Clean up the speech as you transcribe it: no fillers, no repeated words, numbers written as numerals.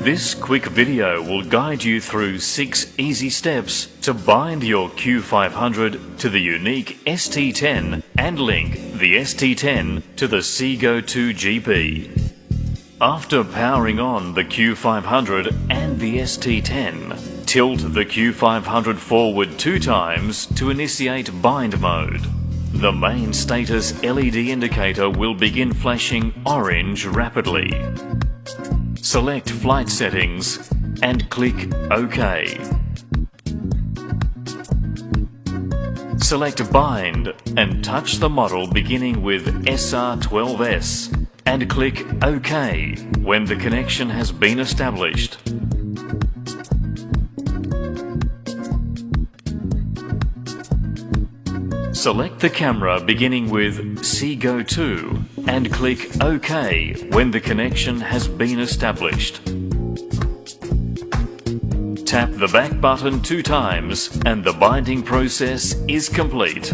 This quick video will guide you through 6 easy steps to bind your Q500 to the Yuneec ST10 and link the ST10 to the Seago2 GP. After powering on the Q500 and the ST10, tilt the Q500 forward 2 times to initiate bind mode. The main status LED indicator will begin flashing orange rapidly. Select flight settings and click OK. Select bind and touch the model beginning with SR12S and click OK when the connection has been established. Select the camera beginning with Seago2 and click OK when the connection has been established. Tap the back button 2 times and the binding process is complete.